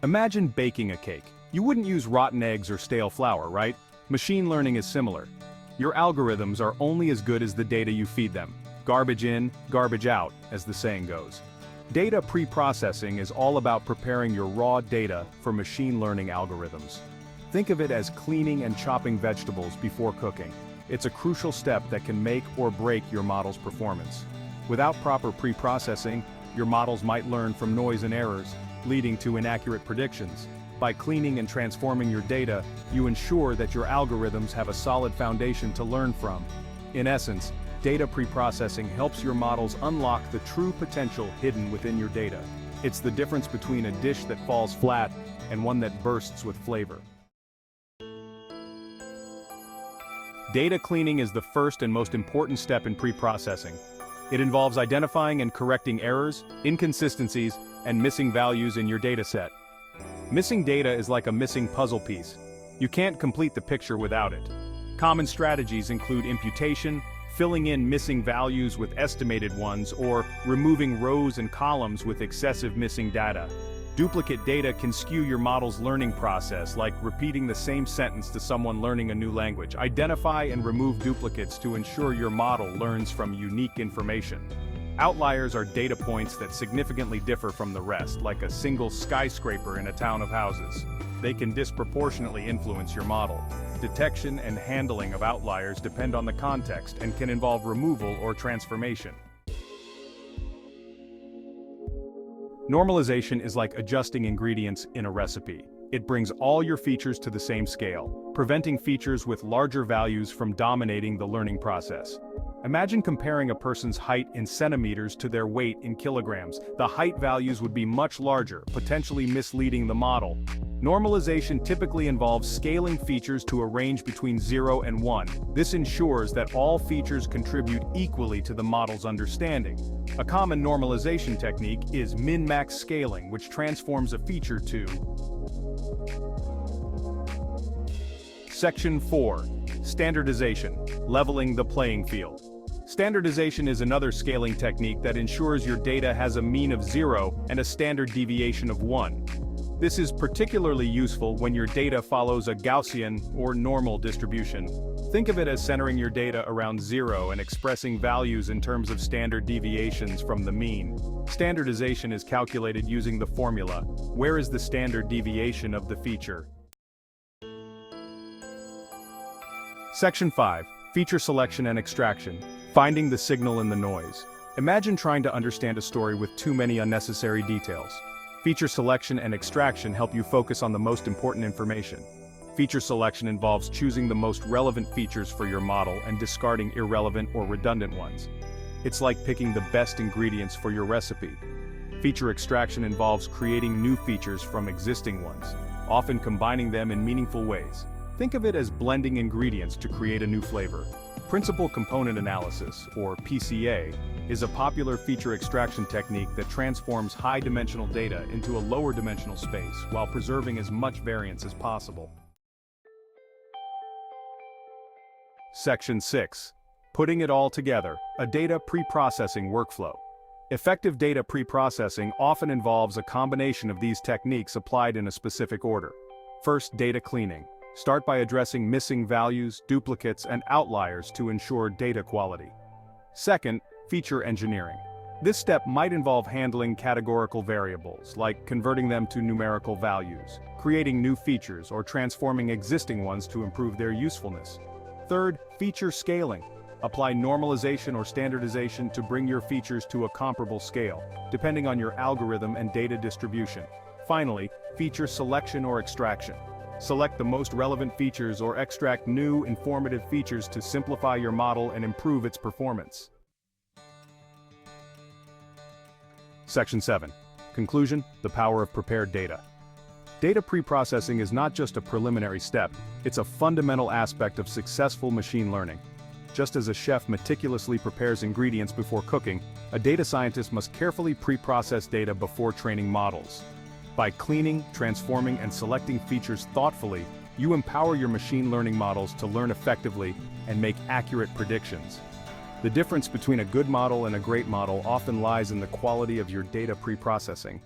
Imagine baking a cake. You wouldn't use rotten eggs or stale flour, right? Machine learning is similar. Your algorithms are only as good as the data you feed them. Garbage in, garbage out, as the saying goes. Data pre-processing is all about preparing your raw data for machine learning algorithms. Think of it as cleaning and chopping vegetables before cooking. It's a crucial step that can make or break your model's performance. Without proper pre-processing, your models might learn from noise and errors, leading to inaccurate predictions. By cleaning and transforming your data, you ensure that your algorithms have a solid foundation to learn from. In essence, data pre-processing helps your models unlock the true potential hidden within your data. It's the difference between a dish that falls flat and one that bursts with flavor. Data cleaning is the first and most important step in pre-processing. It involves identifying and correcting errors, inconsistencies, and missing values in your dataset. Missing data is like a missing puzzle piece. You can't complete the picture without it. Common strategies include imputation, filling in missing values with estimated ones, or removing rows and columns with excessive missing data. Duplicate data can skew your model's learning process, like repeating the same sentence to someone learning a new language. Identify and remove duplicates to ensure your model learns from unique information. Outliers are data points that significantly differ from the rest, like a single skyscraper in a town of houses. They can disproportionately influence your model. Detection and handling of outliers depend on the context and can involve removal or transformation. Normalization is like adjusting ingredients in a recipe. It brings all your features to the same scale, preventing features with larger values from dominating the learning process. Imagine comparing a person's height in centimeters to their weight in kilograms. The height values would be much larger, potentially misleading the model. Normalization typically involves scaling features to a range between 0 and 1. This ensures that all features contribute equally to the model's understanding. A common normalization technique is min-max scaling, which transforms a feature to. Section 4. Standardization, leveling the playing field. Standardization is another scaling technique that ensures your data has a mean of 0 and a standard deviation of 1. This is particularly useful when your data follows a Gaussian or normal distribution. Think of it as centering your data around 0 and expressing values in terms of standard deviations from the mean. Standardization is calculated using the formula, where is the standard deviation of the feature? Section 5. Feature selection and extraction. Finding the signal in the noise. Imagine trying to understand a story with too many unnecessary details. Feature selection and extraction help you focus on the most important information. Feature selection involves choosing the most relevant features for your model and discarding irrelevant or redundant ones. It's like picking the best ingredients for your recipe. Feature extraction involves creating new features from existing ones, often combining them in meaningful ways. Think of it as blending ingredients to create a new flavor. Principal component analysis, or PCA, is a popular feature extraction technique that transforms high-dimensional data into a lower-dimensional space while preserving as much variance as possible. Section 6. Putting it all together, a data pre-processing workflow. Effective data pre-processing often involves a combination of these techniques applied in a specific order. First, data cleaning. Start by addressing missing values, duplicates, and outliers to ensure data quality. Second, feature engineering. This step might involve handling categorical variables, like converting them to numerical values, creating new features, or transforming existing ones to improve their usefulness. Third, feature scaling. Apply normalization or standardization to bring your features to a comparable scale, depending on your algorithm and data distribution. Finally, feature selection or extraction. Select the most relevant features or extract new, informative features to simplify your model and improve its performance. Section 7. Conclusion: the power of prepared data. Data pre-processing is not just a preliminary step, it's a fundamental aspect of successful machine learning. Just as a chef meticulously prepares ingredients before cooking, a data scientist must carefully pre-process data before training models. By cleaning, transforming, and selecting features thoughtfully, you empower your machine learning models to learn effectively and make accurate predictions. The difference between a good model and a great model often lies in the quality of your data pre-processing.